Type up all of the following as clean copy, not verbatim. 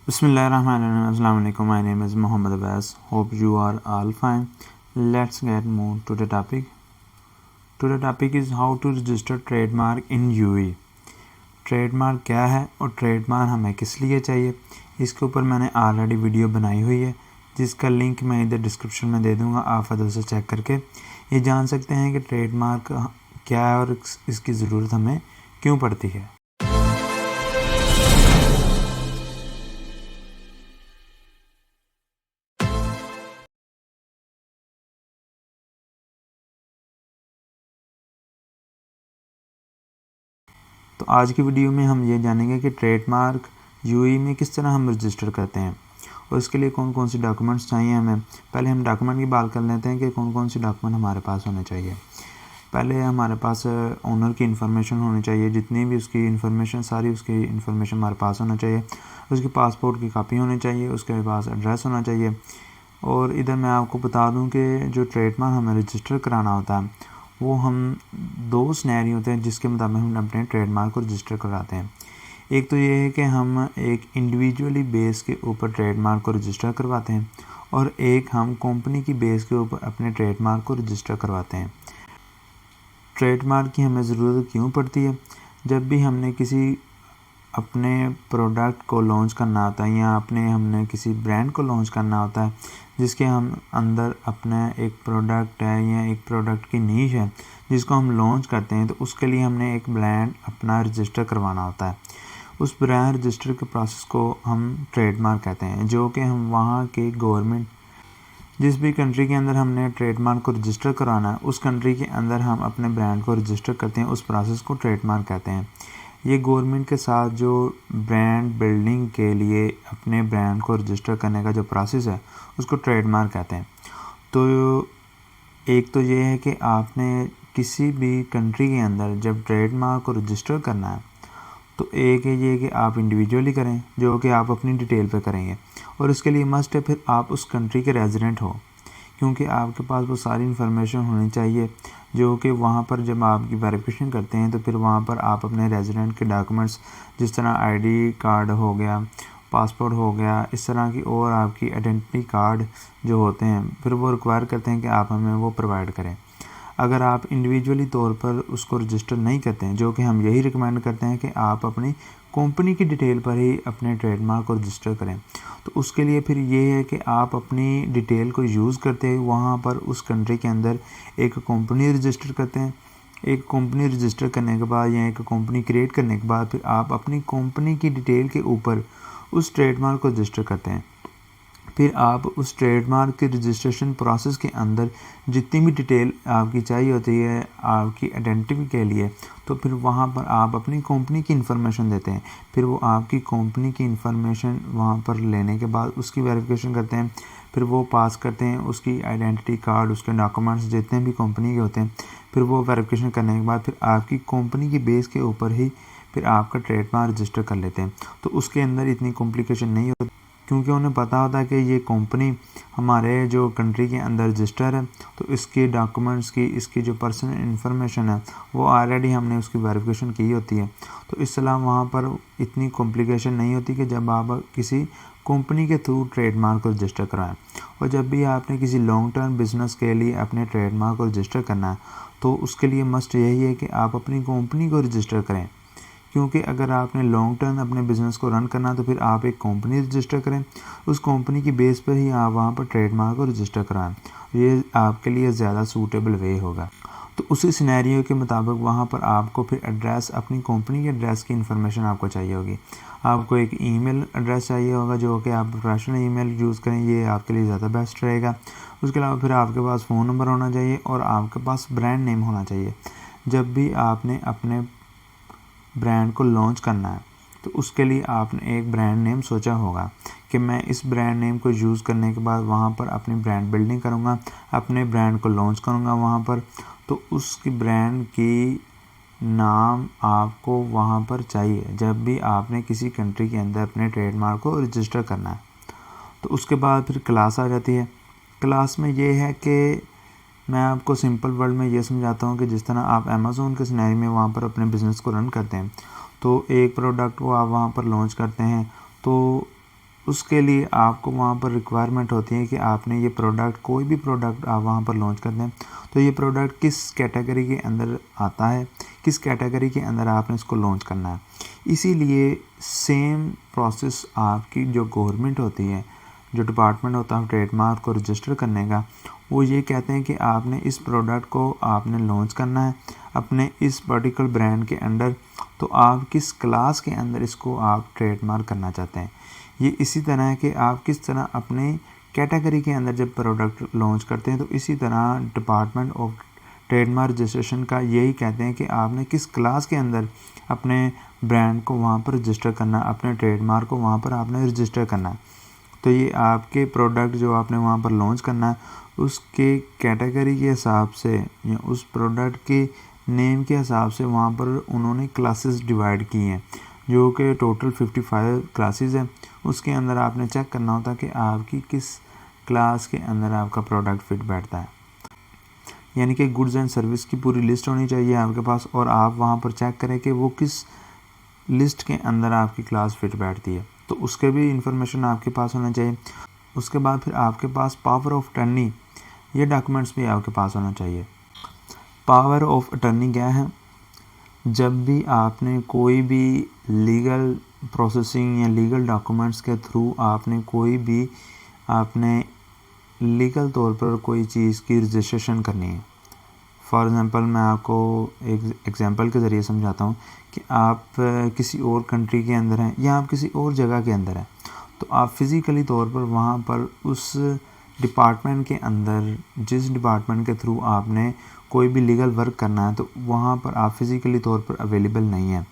Bismillahirrahmanirrahim. Assalamu alaikum. My name is Muhammad Abbas. Hope you are all fine. Let's get more to the topic. Today topic is how to register trademark in UAE. Trademark क्या है और trademark हमें किस लिए चाहिए, इसके ऊपर मैंने ऑलरेडी वीडियो बनाई हुई है जिसका लिंक मैं इधर डिस्क्रिप्शन में दे दूंगा। आप उसे चेक करके ये जान सकते हैं कि ट्रेडमार्क क्या है और इसकी ज़रूरत हमें क्यों पड़ती है। तो आज की वीडियो में हम ये जानेंगे कि ट्रेडमार्क यूएई में किस तरह हम रजिस्टर करते हैं और इसके लिए कौन कौन सी डॉक्यूमेंट्स चाहिए हमें। पहले हम डॉक्यूमेंट की बात कर लेते हैं कि कौन कौन सी डॉक्यूमेंट हमारे पास होने चाहिए। पहले हमारे पास ओनर की इन्फॉर्मेशन होनी चाहिए, जितनी भी उसकी इन्फॉर्मेशन सारी उसकी इन्फॉर्मेशन हमारे पास होना चाहिए। उसकी पासपोर्ट की कापी होनी चाहिए, उसके पास एड्रेस होना चाहिए। और इधर मैं आपको बता दूं कि जो ट्रेडमार्क हमें रजिस्टर कराना होता है वो हम दो सिनेरियो होते हैं जिसके मुताबिक हम अपने ट्रेडमार्क को रजिस्टर कराते हैं। एक तो ये है कि हम एक इंडिविजुअली बेस के ऊपर ट्रेडमार्क को रजिस्टर करवाते हैं और एक हम कंपनी की बेस के ऊपर अपने ट्रेडमार्क को रजिस्टर करवाते हैं। ट्रेडमार्क की हमें ज़रूरत क्यों पड़ती है? जब भी हमने किसी अपने प्रोडक्ट को लॉन्च करना होता है या हमने किसी ब्रांड को लॉन्च करना होता है जिसके हम अंदर अपना एक प्रोडक्ट है या एक प्रोडक्ट की नीश है जिसको हम लॉन्च करते हैं, तो उसके लिए हमने एक ब्रांड अपना रजिस्टर करवाना होता है। उस ब्रांड रजिस्टर के प्रोसेस को हम ट्रेडमार्क कहते हैं, जो कि हम वहाँ के गवर्नमेंट जिस भी कंट्री के अंदर हमने ट्रेडमार्क को रजिस्टर कराना है उस कंट्री के अंदर हम अपने ब्रांड को रजिस्टर करते हैं। उस प्रोसेस को ट्रेडमार्क कहते हैं। ये गवर्नमेंट के साथ जो ब्रांड बिल्डिंग के लिए अपने ब्रांड को रजिस्टर करने का जो प्रोसेस है उसको ट्रेडमार्क कहते हैं। तो एक तो ये है कि आपने किसी भी कंट्री के अंदर जब ट्रेडमार्क को रजिस्टर करना है तो एक है ये कि आप इंडिविजुअली करें, जो कि आप अपनी डिटेल पे करेंगे और इसके लिए मस्ट है फिर आप उस कंट्री के रेजिडेंट हो, क्योंकि आपके पास वो सारी इन्फॉर्मेशन होनी चाहिए जो कि वहाँ पर जब आपकी वेरिफिकेशन करते हैं तो फिर वहाँ पर आप अपने रेजिडेंट के डॉक्यूमेंट्स जिस तरह आईडी कार्ड हो गया, पासपोर्ट हो गया, इस तरह की और आपकी आइडेंटिटी कार्ड जो होते हैं फिर वो रिक्वायर करते हैं कि आप हमें वो प्रोवाइड करें। अगर आप इंडिविजुअली तौर पर उसको रजिस्टर नहीं करते हैं, जो कि हम यही रिकमेंड करते हैं कि आप अपनी कंपनी की डिटेल पर ही अपने ट्रेडमार्क को रजिस्टर करें, तो उसके लिए फिर ये है कि आप अपनी डिटेल को यूज़ करते हुए वहाँ पर उस कंट्री के अंदर एक कंपनी रजिस्टर करते हैं। एक कंपनी रजिस्टर करने के बाद या एक कंपनी क्रिएट करने के बाद फिर आप अपनी कंपनी की डिटेल के ऊपर उस ट्रेडमार्क को रजिस्टर करते हैं। फिर आप उस ट्रेडमार्क के रजिस्ट्रेशन प्रोसेस के अंदर जितनी भी डिटेल आपकी चाहिए होती है आपकी आइडेंटिटी के लिए, तो फिर वहाँ पर आप अपनी कंपनी की इन्फॉर्मेशन देते हैं। फिर वो आपकी कंपनी की इन्फॉर्मेशन वहाँ पर लेने के बाद उसकी वेरिफिकेशन करते हैं, फिर वो पास करते हैं उसकी आइडेंटिटी कार्ड, उसके डॉक्यूमेंट्स जितने भी कंपनी के होते हैं, फिर वो वेरिफिकेशन करने के बाद फिर आपकी कंपनी की बेस के ऊपर ही फिर आपका ट्रेडमार्क रजिस्टर कर लेते हैं। तो उसके अंदर इतनी कॉम्प्लिकेशन नहीं होती, क्योंकि उन्हें पता होता है कि ये कंपनी हमारे जो कंट्री के अंदर रजिस्टर है तो इसके डॉक्यूमेंट्स की, इसकी जो पर्सनल इन्फॉर्मेशन है वो ऑलरेडी हमने उसकी वेरिफिकेशन की होती है। तो इस तरह वहाँ पर इतनी कॉम्प्लिकेशन नहीं होती कि जब आप किसी कंपनी के थ्रू ट्रेडमार्क को रजिस्टर कराएं। और जब भी आपने किसी लॉन्ग टर्म बिजनेस के लिए अपने ट्रेडमार्क को रजिस्टर करना है तो उसके लिए मस्ट यही है कि आप अपनी कंपनी को रजिस्टर करें, क्योंकि अगर आपने लॉन्ग टर्म अपने बिज़नेस को रन करना तो फिर आप एक कंपनी रजिस्टर करें, उस कंपनी की बेस पर ही आप वहाँ पर ट्रेडमार्क को रजिस्टर कराएं। ये आपके लिए ज़्यादा सूटेबल वे होगा। तो उसी सिनेरियो के मुताबिक वहाँ पर आपको फिर एड्रेस, अपनी कंपनी के एड्रेस की इन्फॉर्मेशन आपको चाहिए होगी। आपको एक ईमेल एड्रेस चाहिए होगा जो कि आप प्रोफेशनल ईमेल यूज़ करें, ये आपके लिए ज़्यादा बेस्ट रहेगा। उसके अलावा फिर आपके पास फ़ोन नंबर होना चाहिए और आपके पास ब्रांड नेम होना चाहिए। जब भी आपने अपने ब्रांड को लॉन्च करना है तो उसके लिए आपने एक ब्रांड नेम सोचा होगा कि मैं इस ब्रांड नेम को यूज़ करने के बाद वहाँ पर अपनी ब्रांड बिल्डिंग करूँगा, अपने ब्रांड को लॉन्च करूँगा वहाँ पर। तो उसकी ब्रांड की नाम आपको वहाँ पर चाहिए जब भी आपने किसी कंट्री के अंदर अपने ट्रेडमार्क को रजिस्टर करना है। तो उसके बाद फिर क्लास आ जाती है। क्लास में ये है कि मैं आपको सिंपल वर्ड में ये समझाता हूँ कि जिस तरह आप अमेज़ोन के सिनेरियो में वहाँ पर अपने बिज़नेस को रन करते हैं तो एक प्रोडक्ट को आप वहाँ पर लॉन्च करते हैं तो उसके लिए आपको वहाँ पर रिक्वायरमेंट होती है कि आपने ये प्रोडक्ट, कोई भी प्रोडक्ट आप वहाँ पर लॉन्च करते हैं तो ये प्रोडक्ट किस कैटेगरी के अंदर आता है, किस कैटेगरी के अंदर आपने इसको लॉन्च करना है। इसीलिए सेम प्रोसेस आपकी जो गवर्नमेंट होती है, जो डिपार्टमेंट होता है ट्रेडमार्क को रजिस्टर करने का, वो ये कहते हैं कि आपने इस प्रोडक्ट को आपने लॉन्च करना है अपने इस पर्टिकुलर ब्रांड के अंडर, तो आप किस क्लास के अंदर इसको आप ट्रेडमार्क करना चाहते हैं। ये इसी तरह है कि आप किस तरह अपने कैटेगरी के अंदर जब प्रोडक्ट लॉन्च करते हैं तो इसी तरह डिपार्टमेंट ऑफ ट्रेडमार्क रजिस्ट्रेशन का यही कहते हैं कि आपने किस क्लास के अंदर अपने ब्रांड को वहाँ पर रजिस्टर करना है, अपने ट्रेडमार्क को वहाँ पर आपने रजिस्टर करना है। तो ये आपके प्रोडक्ट जो आपने वहाँ पर लॉन्च करना है उसके कैटेगरी के हिसाब से या उस प्रोडक्ट के नेम के हिसाब से वहाँ पर उन्होंने क्लासेस डिवाइड की हैं, जो कि टोटल 55 क्लासेस हैं। उसके अंदर आपने चेक करना होता है कि आपकी किस क्लास के अंदर आपका प्रोडक्ट फिट बैठता है। यानी कि गुड्स एंड सर्विस की पूरी लिस्ट होनी चाहिए आपके पास और आप वहाँ पर चेक करें कि वो किस लिस्ट के अंदर आपकी क्लास फिट बैठती है, तो उसके भी इंफॉर्मेशन आपके पास होना चाहिए। उसके बाद फिर आपके पास पावर ऑफ अटर्नी, ये डॉक्यूमेंट्स भी आपके पास होना चाहिए। पावर ऑफ अटर्नी क्या है? जब भी आपने कोई भी लीगल प्रोसेसिंग या लीगल डॉक्यूमेंट्स के थ्रू आपने कोई भी आपने लीगल तौर पर कोई चीज़ की रजिस्ट्रेशन करनी है। फॉर एग्ज़ाम्पल मैं आपको एक एग्ज़ाम्पल के ज़रिए समझाता हूँ कि आप किसी और कंट्री के अंदर हैं या आप किसी और जगह के अंदर हैं, तो आप फिज़िकली तौर पर वहाँ पर उस डिपार्टमेंट के अंदर, जिस डिपार्टमेंट के थ्रू आपने कोई भी लीगल वर्क करना है, तो वहाँ पर आप फिज़िकली तौर पर अवेलेबल नहीं हैं।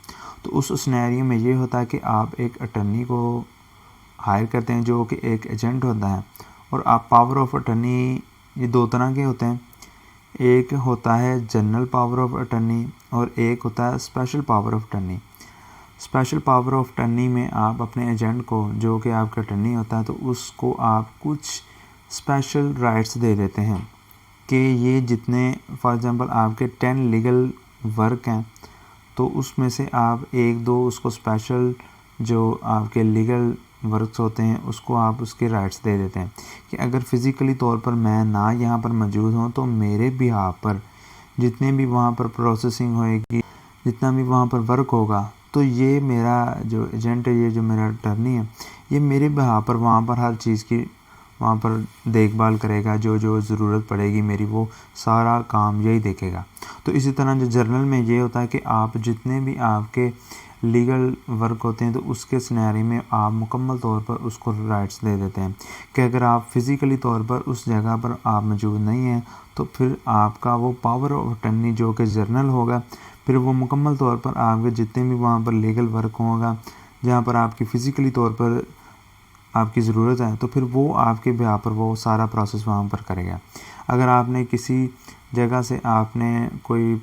तो उस सिनेरियो में ये होता है कि आप एक अटर्नी को हायर करते हैं जो कि एक एजेंट होता है, और आप पावर ऑफ अटर्नी, ये दो तरह के होते हैं, एक होता है जनरल पावर ऑफ अटर्नी और एक होता है special power of attorney. Special power of attorney में आप अपने एजेंट को, जो कि आपका अटर्नी होता है, तो उसको आप कुछ स्पेशल राइट्स दे देते हैं कि ये जितने, फॉर एग्ज़ाम्पल आपके 10 लीगल वर्क हैं तो उसमें से आप एक दो उसको स्पेशल, जो आपके लीगल वर्क्स होते हैं उसको आप उसके राइट्स दे देते हैं कि अगर फ़िज़िकली तौर पर मैं ना यहाँ पर मौजूद हूँ तो मेरे बिहाफ पर जितने भी वहाँ पर प्रोसेसिंग होएगी, जितना भी वहाँ पर वर्क होगा, तो ये मेरा जो एजेंट है, ये जो मेरा अटर्नी है, ये मेरे बिहाफ पर वहाँ पर हर चीज़ की वहाँ पर देखभाल करेगा, जो जो ज़रूरत पड़ेगी मेरी, वो सारा काम यही देखेगा। तो इसी तरह जो जर्नल में ये होता है कि आप जितने भी आपके लीगल वर्क होते हैं तो उसके सिनेरियो में आप मुकम्मल तौर पर उसको राइट्स दे देते हैं कि अगर आप फिज़िकली तौर पर उस जगह पर आप मौजूद नहीं हैं तो फिर आपका वो पावर ऑफ अटर्नी जो कि जर्नल होगा, फिर वो मुकम्मल तौर पर आपके जितने भी वहाँ पर लीगल वर्क होगा जहाँ पर आपकी फ़िज़िकली तौर पर आपकी ज़रूरत है, तो फिर वो आपके बिहाफ पर वो सारा प्रोसेस वहाँ पर करेगा। अगर आपने किसी जगह से आपने कोई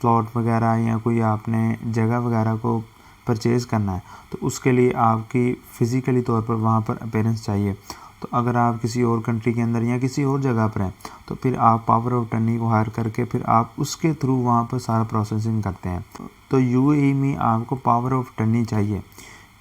प्लॉट वगैरह या कोई आपने जगह वगैरह को परचेज़ करना है तो उसके लिए आपकी फ़िज़िकली तौर पर वहाँ पर अपीयरेंस चाहिए। तो अगर आप किसी और कंट्री के अंदर या किसी और जगह पर हैं तो फिर आप पावर ऑफ अटर्नी को हायर करके फिर आप उसके थ्रू वहाँ पर सारा प्रोसेसिंग करते हैं। तो यूएई में आपको पावर ऑफ अटर्नी चाहिए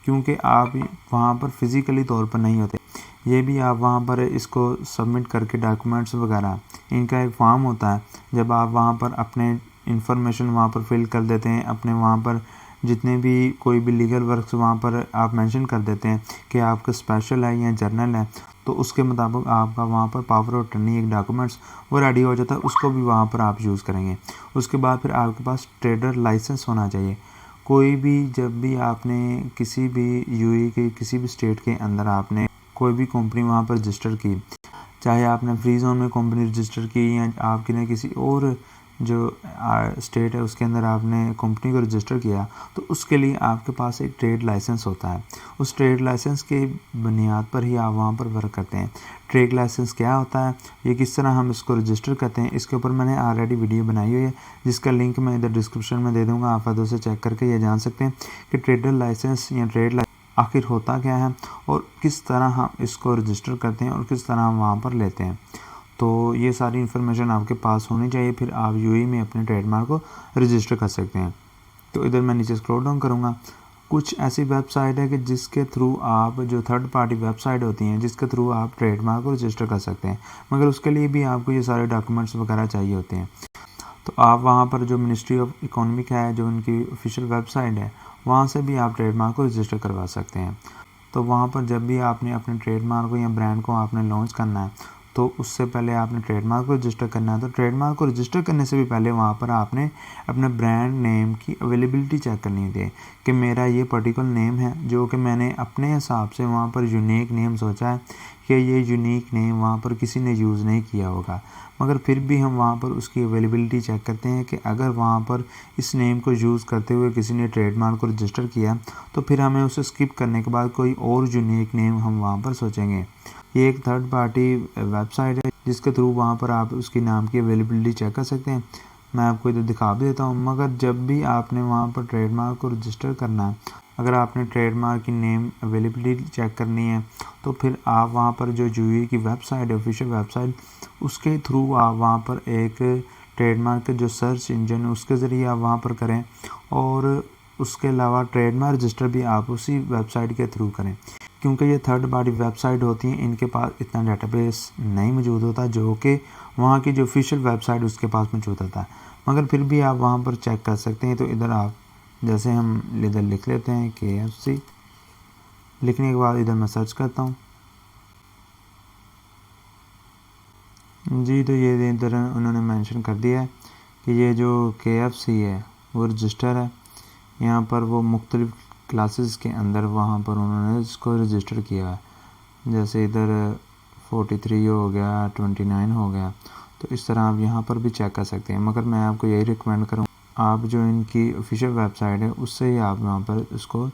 क्योंकि आप वहाँ पर फ़िज़िकली तौर पर नहीं होते। ये भी आप वहाँ पर इसको सबमिट करके डॉक्यूमेंट्स वगैरह, इनका एक फॉर्म होता है, जब आप वहाँ पर अपने इंफॉर्मेशन वहाँ पर फिल कर देते हैं, अपने वहाँ पर जितने भी कोई भी लीगल वर्क्स वहाँ पर आप मेंशन कर देते हैं कि आपका स्पेशल है या जर्नल है, तो उसके मुताबिक आपका वहाँ पर पावर ऑफ अटर्नी एक डॉक्यूमेंट्स वो रेडी हो जाता है, उसको भी वहाँ पर आप यूज़ करेंगे। उसके बाद फिर आपके पास ट्रेडर लाइसेंस होना चाहिए। कोई भी जब भी आपने किसी भी यूएई के किसी भी स्टेट के अंदर आपने कोई भी कंपनी वहाँ पर रजिस्टर की, चाहे आपने फ्री जोन में कंपनी रजिस्टर की या आपने किसी और जो स्टेट है उसके अंदर आपने कंपनी को रजिस्टर किया, तो उसके लिए आपके पास एक ट्रेड लाइसेंस होता है। उस ट्रेड लाइसेंस के बुनियाद पर ही आप वहाँ पर वर्क करते हैं। ट्रेड लाइसेंस क्या होता है, ये किस तरह हम इसको रजिस्टर करते हैं, इसके ऊपर मैंने ऑलरेडी वीडियो बनाई हुई है जिसका लिंक मैं इधर डिस्क्रिप्शन में दे दूँगा। आप उसे चेक करके ये जान सकते हैं कि ट्रेडर लाइसेंस या ट्रेड आखिर होता क्या है और किस तरह हम इसको रजिस्टर करते हैं और किस तरह हम वहाँ पर लेते हैं। तो ये सारी इन्फॉर्मेशन आपके पास होनी चाहिए, फिर आप यूएई में अपने ट्रेडमार्क को रजिस्टर कर सकते हैं। तो इधर मैं नीचे स्क्रॉल डाउन करूँगा कुछ ऐसी वेबसाइट है कि जिसके थ्रू आप, जो थर्ड पार्टी वेबसाइट होती हैं जिसके थ्रू आप ट्रेडमार्क को रजिस्टर कर सकते हैं, मगर उसके लिए भी आपको ये सारे डॉक्यूमेंट्स वगैरह चाहिए होते हैं। तो आप वहाँ पर जो मिनिस्ट्री ऑफ इकोनॉमिक है, जो उनकी ऑफिशियल वेबसाइट है, वहाँ से भी आप ट्रेडमार्क को रजिस्टर करवा सकते हैं। तो वहाँ पर जब भी आपने अपने ट्रेडमार्क को या ब्रांड को आपने लॉन्च करना है, तो उससे पहले आपने ट्रेडमार्क को रजिस्टर करना है। तो ट्रेडमार्क को रजिस्टर करने से भी पहले वहाँ पर आपने अपने ब्रांड नेम की अवेलेबिलिटी चेक करनी होती है कि मेरा ये पर्टिकुलर नेम है जो कि मैंने अपने हिसाब से वहाँ पर यूनिक नेम सोचा है कि ये यूनिक नेम वहाँ पर किसी ने यूज़ नहीं किया होगा, मगर फिर भी हम वहाँ पर उसकी अवेलेबिलिटी चेक करते हैं कि अगर वहाँ पर इस नेम को यूज़ करते हुए किसी ने ट्रेडमार्क को रजिस्टर किया तो फिर हमें उसे स्किप करने के बाद कोई और यूनिक नेम हम वहाँ पर सोचेंगे। ये एक थर्ड पार्टी वेबसाइट है जिसके थ्रू वहाँ पर आप उसकी नाम की अवेलेबिलिटी चेक कर सकते हैं। मैं आपको इधर दिखा भी देता हूँ। मगर जब भी आपने वहाँ पर ट्रेडमार्क को रजिस्टर करना है, अगर आपने ट्रेडमार्क की नेम अवेलेबिलिटी चेक करनी है, तो फिर आप वहाँ पर जो यूए की वेबसाइट है, ऑफिशियल वेबसाइट, उसके थ्रू आप वहाँ पर एक ट्रेडमार्क के जो सर्च इंजन है उसके ज़रिए आप वहाँ पर करें, और उसके अलावा ट्रेडमार्क रजिस्टर भी आप उसी वेबसाइट के थ्रू करें, क्योंकि ये थर्ड पार्टी वेबसाइट होती हैं, इनके पास इतना डेटाबेस नहीं मौजूद होता जो कि वहाँ की जो ऑफिशियल वेबसाइट उसके पास मौजूद होता है। मगर फिर भी आप वहाँ पर चेक कर सकते हैं। तो इधर आप, जैसे हम इधर लिख लेते हैं KFC, लिखने के बाद इधर मैं सर्च करता हूँ जी। तो ये इधर उन्होंने मेंशन कर दिया है कि ये जो KFC है वो रजिस्टर है। यहाँ पर वो मुख्तलिफ क्लासेस के अंदर वहाँ पर उन्होंने इसको रजिस्टर किया है, जैसे इधर 43 हो गया, 29 हो गया। तो इस तरह आप यहाँ पर भी चेक कर सकते हैं। मगर मैं आपको यही रिकमेंड करूँ, आप जो इनकी ऑफिशियल वेबसाइट है उससे ही आप यहाँ पर इसको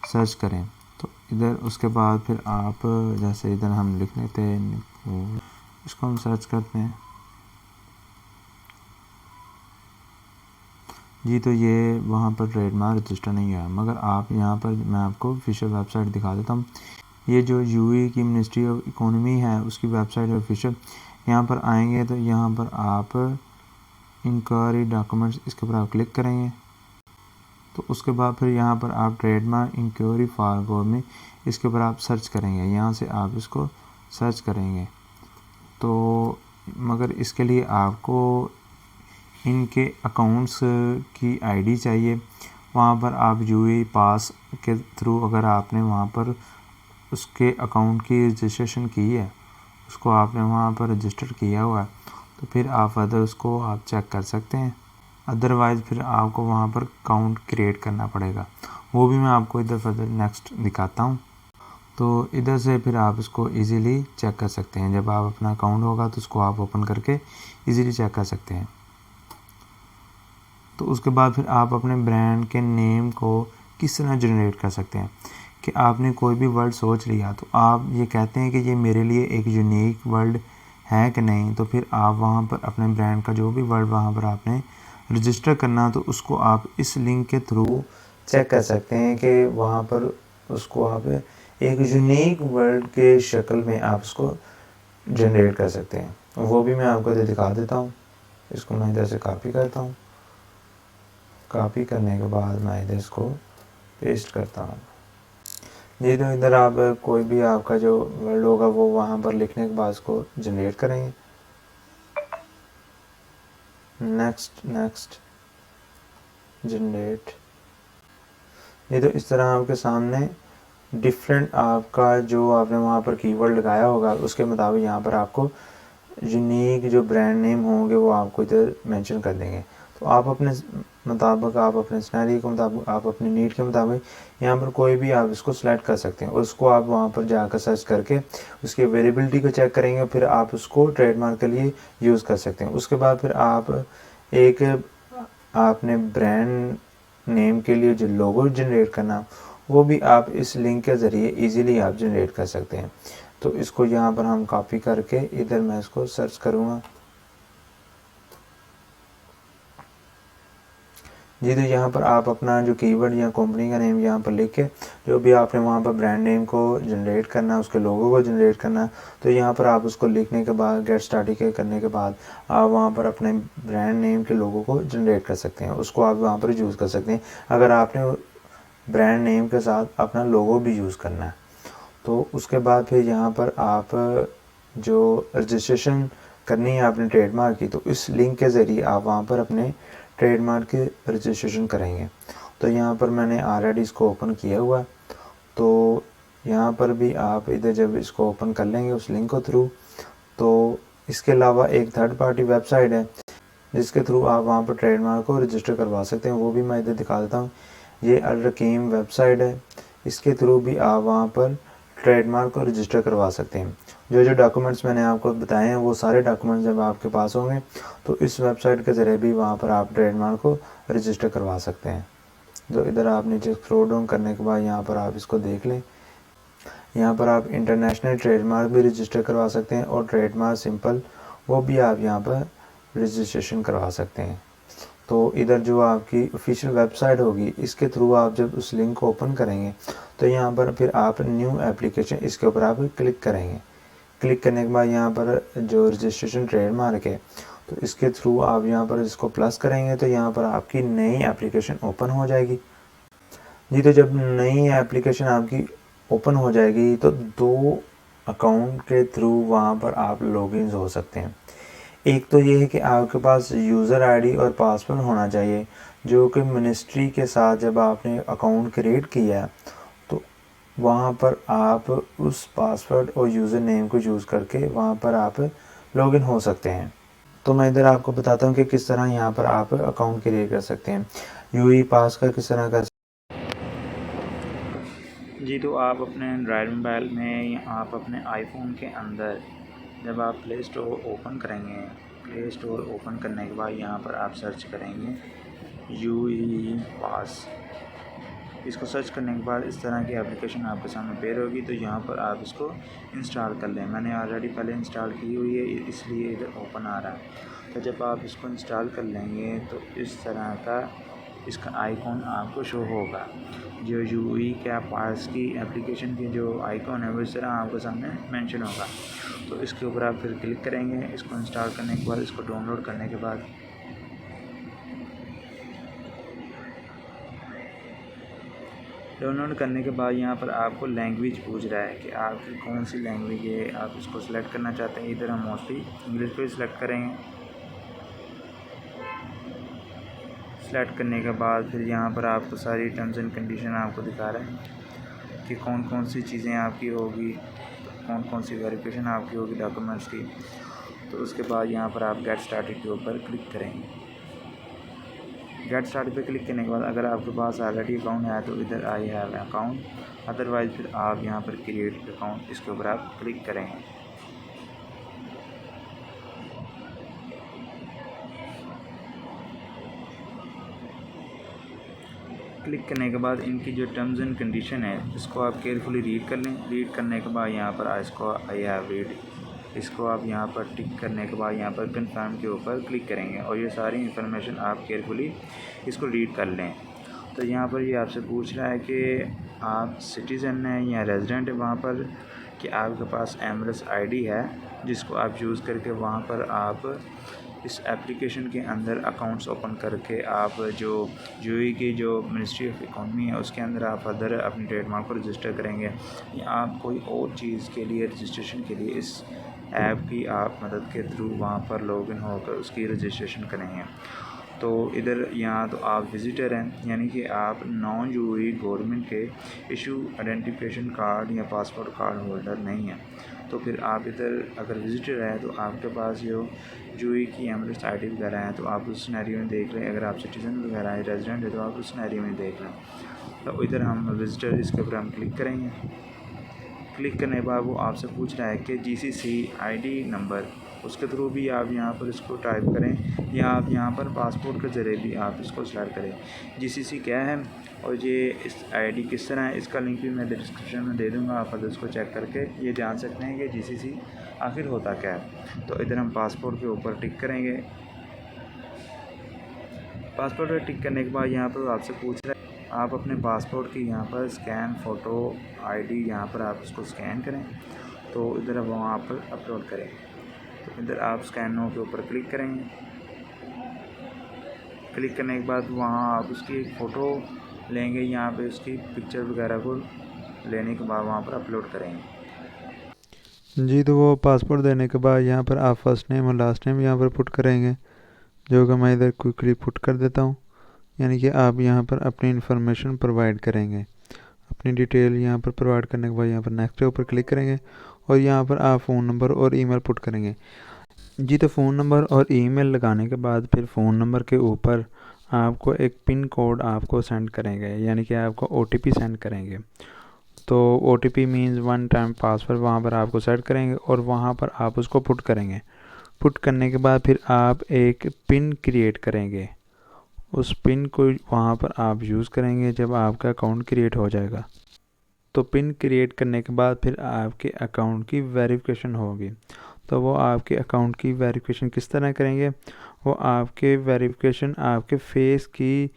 सर्च करें। तो इधर उसके बाद फिर आप, जैसे इधर हम लिख लेते हैं, इसको हम सर्च करते हैं जी। तो ये वहाँ पर ट्रेडमार्क रजिस्टर नहीं है। मगर आप यहाँ पर, मैं आपको ऑफिशियल वेबसाइट दिखा देता हूँ। ये जो यूए की मिनिस्ट्री ऑफ इकोनॉमी है उसकी वेबसाइट है ऑफिशियल। यहाँ पर आएंगे तो यहाँ पर आप इंक्वायरी डॉक्यूमेंट्स, इसके ऊपर आप क्लिक करेंगे। तो उसके बाद फिर यहाँ पर आप ट्रेडमार्क इंक्वायरी फॉर गवर्नमेंट, इसके ऊपर आप सर्च करेंगे। यहाँ से आप इसको सर्च करेंगे। तो मगर इसके लिए आपको इनके अकाउंट्स की आईडी चाहिए। वहाँ पर आप यूए पास के थ्रू अगर आपने वहाँ पर उसके अकाउंट की रजिस्ट्रेशन की है, उसको आपने वहाँ पर रजिस्टर किया हुआ है, तो फिर आप अदर उसको आप चेक कर सकते हैं। अदरवाइज़ फिर आपको वहाँ पर अकाउंट क्रिएट करना पड़ेगा, वो भी मैं आपको इधर फर्दर नेक्स्ट दिखाता हूँ। तो इधर से फिर आप इसको इजीली चेक कर सकते हैं। जब आप अपना अकाउंट होगा तो उसको आप ओपन करके इजीली चेक कर सकते हैं। तो उसके बाद फिर आप अपने ब्रांड के नेम को किस तरह जनरेट कर सकते हैं कि आपने कोई भी वर्ड सोच लिया, तो आप ये कहते हैं कि ये मेरे लिए एक यूनिक वर्ड है कि नहीं, तो फिर आप वहाँ पर अपने ब्रांड का जो भी वर्ड वहाँ पर आपने रजिस्टर करना, तो उसको आप इस लिंक के थ्रू चेक कर सकते हैं कि वहाँ पर उसको आप एक यूनिक वर्ड के शक्ल में आप उसको जनरेट कर सकते हैं। वो भी मैं आपको इधर दिखा देता हूँ। इसको मैं इधर से कॉपी करता हूँ। कॉपी करने के बाद मैं इधर इसको पेस्ट करता हूँ जी। तो इधर आप कोई भी आपका जो वर्ड होगा वो वहाँ पर लिखने के बाद इसको जनरेट करेंगे। Next generate. ये तो इस तरह आपके सामने डिफरेंट आपका जो आपने वहाँ पर कीवर्ड लगाया होगा उसके मुताबिक यहाँ पर आपको यूनिक जो ब्रांड नेम होंगे वो आपको इधर मेंशन कर देंगे। तो आप अपने मुताबिक, आप अपने सिनेरियो के मुताबिक, आप अपनी नीड के मुताबिक यहाँ पर कोई भी आप इसको सिलेक्ट कर सकते हैं और उसको आप वहाँ पर जाकर सर्च करके उसकी अवेलेबिलिटी को चेक करेंगे, फिर आप उसको ट्रेडमार्क के लिए यूज़ कर सकते हैं। उसके बाद फिर आप एक आपने ब्रांड नेम के लिए जो लोगो जनरेट करना, वो भी आप इस लिंक के ज़रिए इजीली आप जनरेट कर सकते हैं। तो इसको यहाँ पर हम कॉपी करके इधर मैं इसको सर्च करूँगा जी। तो यहाँ पर आप अपना जो कीवर्ड या कंपनी का नेम यहाँ पर लिख के जो भी आपने वहाँ पर ब्रांड नेम को जनरेट करना, उसके लोगो को जनरेट करना, तो यहाँ पर आप उसको लिखने के बाद गेट स्टार्टिंग करने के बाद आप वहाँ पर अपने ब्रांड नेम के लोगो को जनरेट कर सकते हैं। उसको आप वहाँ पर यूज़ कर सकते हैं। अगर आपने ब्रांड नेम के साथ अपना लोगो भी यूज़ करना है। तो उसके बाद फिर यहाँ पर आप जो रजिस्ट्रेशन करनी है आपने ट्रेडमार्क की, तो इस लिंक के ज़रिए आप वहाँ पर अपने ट्रेडमार्क की रजिस्ट्रेशन करेंगे। तो यहाँ पर मैंने ऑलरेडी इसको ओपन किया हुआ है। तो यहाँ पर भी आप इधर जब इसको ओपन कर लेंगे उस लिंक के थ्रू, तो इसके अलावा एक थर्ड पार्टी वेबसाइट है जिसके थ्रू आप वहाँ पर ट्रेडमार्क को रजिस्टर करवा सकते हैं, वो भी मैं इधर दिखा देता हूँ। ये अल-रकीम वेबसाइट है, इसके थ्रू भी आप वहाँ पर ट्रेडमार्क को रजिस्टर करवा सकते हैं। जो जो डॉक्यूमेंट्स मैंने आपको बताए हैं वो सारे डॉक्यूमेंट्स जब आपके पास होंगे तो इस वेबसाइट के ज़रिए भी वहाँ पर आप ट्रेडमार्क को रजिस्टर करवा सकते हैं। तो इधर आप नीचे स्क्रॉल डाउन करने के बाद यहाँ पर आप इसको देख लें। यहाँ पर आप इंटरनेशनल ट्रेडमार्क भी रजिस्टर करवा सकते हैं और ट्रेडमार्क सिंपल वो भी आप यहाँ पर रजिस्ट्रेशन करवा सकते हैं। तो इधर जो आपकी ऑफिशियल वेबसाइट होगी इसके थ्रू आप जब उस लिंक को ओपन करेंगे तो यहाँ पर फिर आप न्यू एप्लीकेशन इसके ऊपर आप क्लिक करेंगे। क्लिक करने के बाद यहाँ पर जो रजिस्ट्रेशन ट्रेडमार्क है तो इसके थ्रू आप यहाँ पर इसको प्लस करेंगे तो यहाँ पर आपकी नई एप्लीकेशन ओपन हो जाएगी जी। तो जब नई एप्लीकेशन आपकी ओपन हो जाएगी तो 2 अकाउंट के थ्रू वहाँ पर आप लॉगिन हो सकते हैं। एक तो ये है कि आपके पास यूज़र आईडी और पासवर्ड होना चाहिए जो कि मिनिस्ट्री के साथ जब आपने अकाउंट क्रिएट किया तो वहाँ पर आप उस पासवर्ड और यूज़र नेम को यूज़ करके वहाँ पर आप लॉगिन हो सकते हैं। तो मैं इधर आपको बताता हूँ कि किस तरह यहाँ पर आप अकाउंट क्रिएट कर सकते हैं, यूई पास का किस तरह कर जी। तो आप अपने एंड्रॉयड मोबाइल में या आप अपने आईफोन के अंदर जब आप प्ले स्टोर ओपन करेंगे, प्ले स्टोर ओपन करने के बाद यहाँ पर आप सर्च करेंगे यूई पास। इसको सर्च करने के बाद इस तरह की एप्लीकेशन आपके सामने पेयर होगी, तो यहाँ पर आप इसको इंस्टॉल कर लें। मैंने ऑलरेडी पहले इंस्टॉल की हुई है इसलिए इधर ओपन आ रहा है। तो जब आप इसको इंस्टॉल कर लेंगे तो इस तरह का इसका आइकॉन आपको शो होगा। जो यूई क्या पास की एप्लीकेशन की जो आइकॉन है वो इस तरह आपके सामने मेंशन होगा। तो इसके ऊपर आप फिर क्लिक करेंगे। इसको इंस्टॉल करने के बाद इसको डाउनलोड करने के बाद यहाँ पर आपको लैंग्वेज पूछ रहा है कि आपकी कौन सी लैंग्वेज है, आप इसको सिलेक्ट करना चाहते हैं। इधर हम मोस्टली इंग्लिश पे सिलेक्ट करेंगे। सेलेक्ट करने के बाद फिर यहाँ पर आपको सारी टर्म्स एंड कंडीशन आपको दिखा रहा है कि कौन कौन सी चीज़ें आपकी होगी, कौन कौन सी वेरिफिकेशन आपकी होगी डॉक्यूमेंट्स की। तो उसके बाद यहाँ पर आप गेट स्टार्टेड के ऊपर क्लिक करेंगे। गेट स्टार्ट पे क्लिक करने के बाद अगर आपके पास ऑलरेडी अकाउंट है तो इधर आई हैव अकाउंट, अदरवाइज़ फिर आप यहाँ पर क्रिएट अकाउंट इसके ऊपर आप क्लिक करेंगे। क्लिक करने के बाद इनकी जो टर्म्स एंड कंडीशन है इसको आप केयरफुली रीड कर लें। रीड करने के बाद यहाँ पर इसको आई हैव रीड, इसको आप यहाँ पर टिक करने के बाद यहाँ पर कंफर्म के ऊपर क्लिक करेंगे और ये सारी इन्फॉर्मेशन आप केयरफुली इसको रीड कर लें। तो यहाँ पर ये आपसे पूछ रहा है कि आप सिटीज़न हैं या रेजिडेंट है वहाँ पर, कि आपके पास एमरेस आईडी है जिसको आप यूज़ करके वहाँ पर आप इस एप्लीकेशन के अंदर अकाउंट्स ओपन करके आप जो यूएई की जो मिनिस्ट्री ऑफ इकोनॉमी है उसके अंदर आप अदर अपने ट्रेडमार्क को रजिस्टर करेंगे या आप कोई और चीज़ के लिए रजिस्ट्रेशन के लिए इस ऐप की आप मदद के थ्रू वहाँ पर लॉगिन होकर उसकी रजिस्ट्रेशन करेंगे। तो इधर यहाँ तो आप विज़िटर हैं, यानी कि आप नॉन यूएई गवर्नमेंट के इशू आइडेंटिफिकेशन कार्ड या पासपोर्ट कार्ड होल्डर नहीं हैं। तो फिर आप इधर अगर विज़िटर है तो आपके पास जो यूएई की एमरेस आईडी वगैरह हैं तो आप उस सिनेरियो में देख लें। अगर आप सिटीज़न वगैरह है, रेजिडेंट है, तो आप उस सिनेरियो में देख लें। तो इधर हम विज़िटर इसके ऊपर हम क्लिक करेंगे। क्लिक करने के बाद वो आपसे पूछ रहा है कि जीसीसी आईडी नंबर, उसके थ्रू भी आप यहाँ पर इसको टाइप करें या आप यहाँ पर पासपोर्ट के ज़रिए भी आप इसको सेलेक्ट करें। जीसीसी क्या है और ये इस आईडी किस तरह है, इसका लिंक भी मैं डिस्क्रिप्शन में दे दूँगा। आप अगर इसको चेक करके ये जान सकते हैं कि जीसीसी आखिर होता क्या है। तो इधर हम पासपोर्ट के ऊपर टिक करेंगे। पासपोर्ट पर टिक करने के बाद यहाँ पर आपसे पूछ रहा है आप अपने पासपोर्ट की यहाँ पर स्कैन फ़ोटो आईडी यहाँ पर आप इसको स्कैन करें। तो इधर अब वहाँ पर अपलोड करें। तो इधर आप स्कैन नो के ऊपर क्लिक करेंगे। क्लिक करने के बाद वहाँ आप उसकी एक फ़ोटो लेंगे, यहाँ पे उसकी पिक्चर वगैरह को लेने के बाद वहाँ पर अपलोड करेंगे। जी, तो वो पासपोर्ट देने के बाद यहाँ पर आप फर्स्ट नेम और लास्ट नेम यहाँ पर पुट करेंगे, जो कि मैं इधर क्विकली पुट कर देता हूँ। यानी कि आप यहाँ पर अपनी इन्फॉर्मेशन प्रोवाइड करेंगे, अपनी डिटेल यहाँ पर प्रोवाइड करने के बाद यहाँ पर नेक्स्ट के ऊपर क्लिक करेंगे और यहाँ पर आप फ़ोन नंबर और ईमेल पुट करेंगे। जी, तो फ़ोन नंबर और ईमेल लगाने के बाद फिर फ़ोन नंबर के ऊपर आपको एक पिन कोड आपको सेंड करेंगे, यानी कि आपको OTP सेंड करेंगे। तो OTP means one time password वहाँ पर आपको सेट करेंगे और वहाँ पर आप उसको पुट करेंगे। पुट करने के बाद फिर आप एक पिन क्रिएट करेंगे, उस पिन को वहाँ पर आप यूज़ करेंगे जब आपका अकाउंट क्रिएट हो जाएगा। तो पिन क्रिएट करने के बाद फिर आपके अकाउंट की वेरिफिकेशन होगी। तो वो आपके अकाउंट की वेरिफिकेशन किस तरह करेंगे, वो आपके वेरिफिकेशन आपके फेस की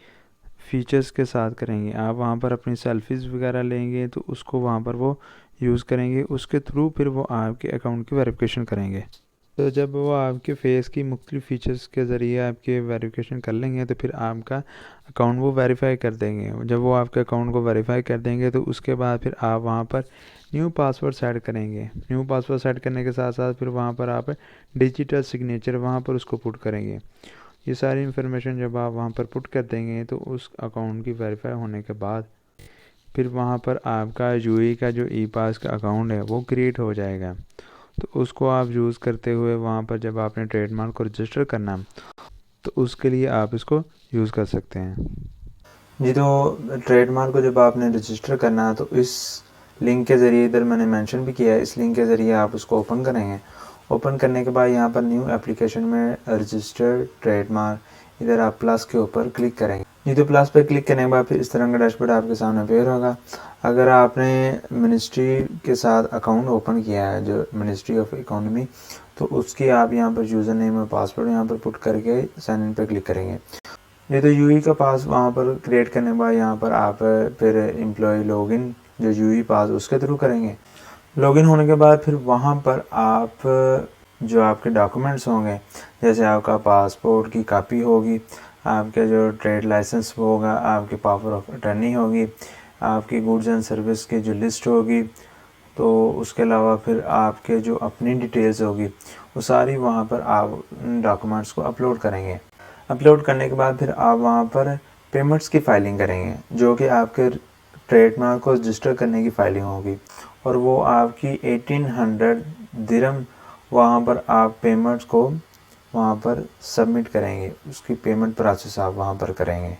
फ़ीचर्स के साथ करेंगे। आप वहाँ पर अपनी सेल्फीज़ वगैरह लेंगे तो उसको वहाँ पर वो यूज़ करेंगे, उसके थ्रू फिर वो आपके अकाउंट की वेरिफिकेशन करेंगे। तो जब वो आपके फेस की मुख्तलिफ़ फ़ीचर्स के ज़रिए आपके वेरिफिकेशन कर लेंगे तो फिर आपका अकाउंट वो वेरीफ़ाई कर देंगे। जब वो आपके अकाउंट को वेरीफ़ाई कर देंगे तो उसके बाद फिर आप वहाँ पर न्यू पासवर्ड सेट करेंगे। न्यू पासवर्ड सेट करने के साथ साथ फिर वहाँ पर आप डिजिटल सिग्नेचर वहाँ पर उसको पुट करेंगे। ये सारी इन्फॉर्मेशन जब आप वहाँ पर पुट कर देंगे तो उस अकाउंट की वेरीफ़ाई होने के बाद फिर वहाँ पर आपका यूएई का जो ई पास का अकाउंट है वो क्रिएट हो जाएगा। तो उसको आप यूज़ करते हुए वहाँ पर जब आपने ट्रेडमार्क को रजिस्टर करना तो उसके लिए आप इसको यूज़ कर सकते हैं। जी, तो ट्रेडमार्क को जब आपने रजिस्टर करना है तो इस लिंक के ज़रिए, इधर मैंने मेंशन भी किया है, इस लिंक के ज़रिए आप उसको ओपन करेंगे। ओपन करने के बाद यहाँ पर न्यू एप्लीकेशन में रजिस्टर ट्रेडमार्क, इधर आप प्लस के ऊपर क्लिक करेंगे। जी, तो प्लस पर क्लिक करने के बाद फिर इस तरह का डैशबोर्ड आपके सामने अपेयर होगा। अगर आपने मिनिस्ट्री के साथ अकाउंट ओपन किया है, जो मिनिस्ट्री ऑफ इकोनॉमी, तो उसकी आप यहाँ पर यूज़र नेम और पासवर्ड यहाँ पर पुट करके साइन इन पर क्लिक करेंगे। ये तो यूई का पास वहाँ पर क्रिएट करने के बाद यहाँ पर आप फिर एम्प्लॉय लॉगिन जो यूई पास उसके थ्रू करेंगे। लॉगिन होने के बाद फिर वहाँ पर आप जो आपके डॉक्यूमेंट्स होंगे, जैसे आपका पासपोर्ट की कापी होगी, आपका जो ट्रेड लाइसेंस होगा, आपकी पावर ऑफ अटर्नी होगी, आपकी गुड्स एंड सर्विस की जो लिस्ट होगी, तो उसके अलावा फिर आपके जो अपनी डिटेल्स होगी वो सारी वहाँ पर आप डॉक्यूमेंट्स को अपलोड करेंगे। अपलोड करने के बाद फिर आप वहाँ पर पेमेंट्स की फ़ाइलिंग करेंगे, जो कि आपके ट्रेडमार्क को रजिस्टर करने की फ़ाइलिंग होगी और वो आपकी 1800 दिरहम वहाँ पर आप पेमेंट्स को वहाँ पर सबमिट करेंगे, उसकी पेमेंट प्रोसेस आप वहाँ पर करेंगे।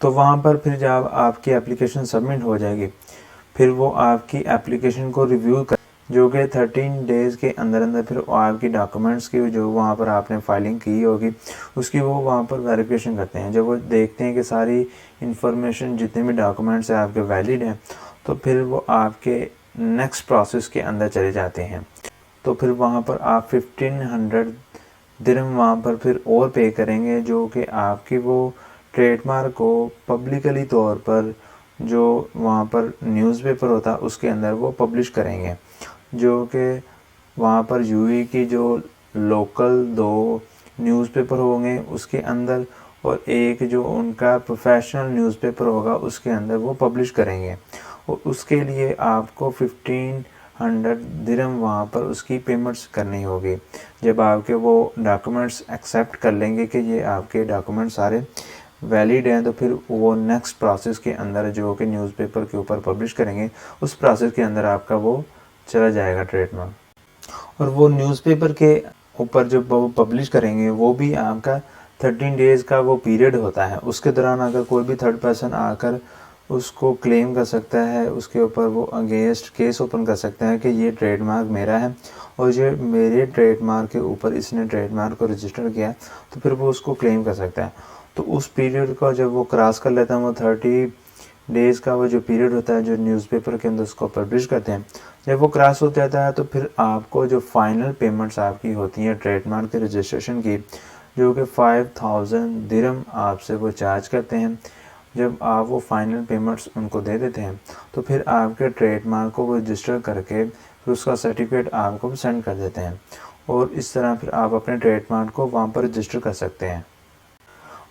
तो वहाँ पर फिर जब आपकी एप्लीकेशन सबमिट हो जाएगी फिर वो आपकी एप्लीकेशन को रिव्यू कर, जो कि 13 डेज़ के अंदर अंदर फिर आपकी डॉक्यूमेंट्स की जो वहाँ पर आपने फाइलिंग की होगी उसकी वो वहाँ पर वेरिफिकेशन करते हैं। जब वो देखते हैं कि सारी इन्फॉर्मेशन जितने भी डॉक्यूमेंट्स हैं आपके वैलिड हैं तो फिर वो आपके नेक्स्ट प्रोसेस के अंदर चले जाते हैं। तो फिर वहाँ पर आप 1500 दिरहम वहाँ पर फिर और पे करेंगे, जो कि आपकी वो ट्रेडमार्क को पब्लिकली तौर पर जो वहाँ पर न्यूज़पेपर होता है उसके अंदर वो पब्लिश करेंगे, जो कि वहाँ पर यूएई की जो लोकल 2 न्यूज़पेपर होंगे उसके अंदर और एक जो उनका प्रोफेशनल न्यूज़पेपर होगा उसके अंदर वो पब्लिश करेंगे। और उसके लिए आपको 1500 दिरहम वहाँ पर उसकी पेमेंट्स करनी होगी। जब आपके वो डॉक्यूमेंट्स एक्सेप्ट कर लेंगे कि ये आपके डॉक्यूमेंट सारे वैलिड हैं तो फिर वो नेक्स्ट प्रोसेस के अंदर जो कि न्यूज़पेपर के ऊपर पब्लिश करेंगे उस प्रोसेस के अंदर आपका वो चला जाएगा ट्रेडमार्क। और वो न्यूज़पेपर के ऊपर जब वो पब्लिश करेंगे वो भी आपका 13 डेज़ का वो पीरियड होता है। उसके दौरान अगर कोई भी थर्ड पर्सन आकर उसको क्लेम कर सकता है, उसके ऊपर वो अगेंस्ट केस ओपन कर सकता है कि ये ट्रेडमार्क मेरा है और ये मेरे ट्रेडमार्क के ऊपर इसने ट्रेडमार्क को रजिस्टर किया है, तो फिर वो उसको क्लेम कर सकता है। तो उस पीरियड का जब वो क्रॉस कर लेता है, वो 30 डेज़ का वो जो पीरियड होता है जो न्यूज़पेपर के अंदर उसको पब्लिश करते हैं, जब वो क्रॉस हो जाता है तो फिर आपको जो फाइनल पेमेंट्स आपकी होती हैं ट्रेडमार्क के रजिस्ट्रेशन की, जो कि 5000 दिरहम आपसे वो चार्ज करते हैं। जब आप वो फाइनल पेमेंट्स उनको दे देते हैं तो फिर आपके ट्रेडमार्क को वो रजिस्टर करके फिर उसका सर्टिफिकेट आपको सेंड कर देते हैं और इस तरह फिर आप अपने ट्रेडमार्क को वहाँ पर रजिस्टर कर सकते हैं।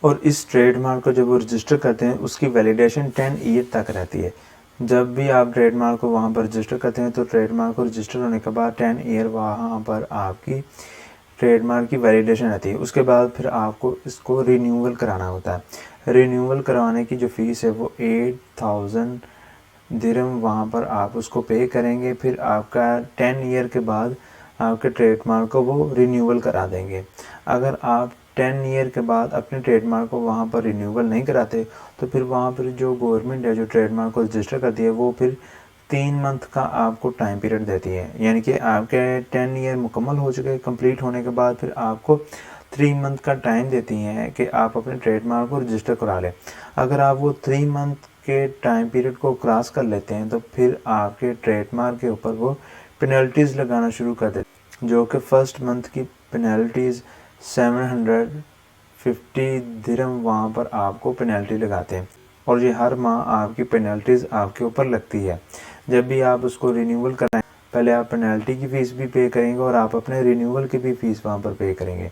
और इस ट्रेडमार्क को जब वो रजिस्टर करते हैं उसकी वैलिडेशन 10 ईयर तक रहती है। जब भी आप ट्रेडमार्क को वहाँ पर रजिस्टर करते हैं तो ट्रेडमार्क को रजिस्टर होने के बाद 10 ईयर वहाँ पर आपकी ट्रेडमार्क की वैलिडेशन रहती है। उसके बाद फिर आपको इसको रिन्यूअल कराना होता है। रिन्यूअल करवाने की जो फ़ीस है वो 8000 दिरहम वहाँ पर आप उसको पे करेंगे। फिर आपका 10 ईयर के बाद आपके ट्रेडमार्क को वो रिन्यूअल करा देंगे। अगर आप 10 ईयर के बाद अपने ट्रेडमार्क को वहाँ पर रिन्यूअल नहीं कराते तो फिर वहाँ पर जो गवर्नमेंट है जो ट्रेडमार्क को रजिस्टर करती है वो फिर 3 मंथ का आपको टाइम पीरियड देती है। यानी कि आपके 10 ईयर मुकम्मल हो चुके, कंप्लीट होने के बाद फिर आपको 3 मंथ का टाइम देती हैं कि आप अपने ट्रेडमार्क को रजिस्टर करा लें। अगर आप वो 3 मंथ के टाइम पीरियड को क्रॉस कर लेते हैं तो फिर आपके ट्रेडमार्क के ऊपर वो पेनल्टीज़ लगाना शुरू कर देते हैं, जो कि फ़र्स्ट मंथ की पेनल्टीज़ 750 दिरहम वहाँ पर आपको पेनल्टी लगाते हैं और ये हर माह आपकी पेनल्टीज़ आपके ऊपर लगती है। जब भी आप उसको रिन्यूअल कराएं पहले आप पेनल्टी की फ़ीस भी पे करेंगे और आप अपने रिन्यूअल की भी फ़ीस वहाँ पर पे करेंगे।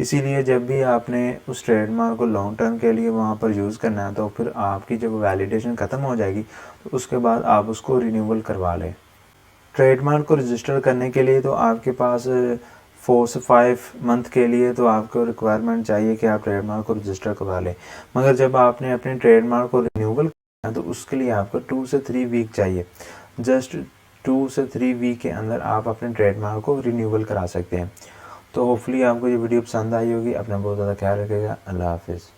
इसीलिए जब भी आपने उस ट्रेडमार्क को लॉन्ग टर्म के लिए वहाँ पर यूज़ करना है तो फिर आपकी जब वैलिडेशन ख़त्म हो जाएगी तो उसके बाद आप उसको रिन्यूअल करवा लें। ट्रेडमार्क को रजिस्टर करने के लिए तो आपके पास 4 से 5 मंथ के लिए तो आपको रिक्वायरमेंट चाहिए कि आप ट्रेडमार्क को रजिस्टर करवा लें। मगर जब आपने अपने ट्रेडमार्क को रिन्यूअल करना है तो उसके लिए आपको 2 से 3 वीक चाहिए। जस्ट 2 से 3 वीक के अंदर आप अपने ट्रेडमार्क को रिन्यूअल करा सकते हैं। तो होपफुली आपको ये वीडियो पसंद आई होगी। अपना बहुत ज़्यादा ख्याल रखिएगा। अल्लाह हाफिज़।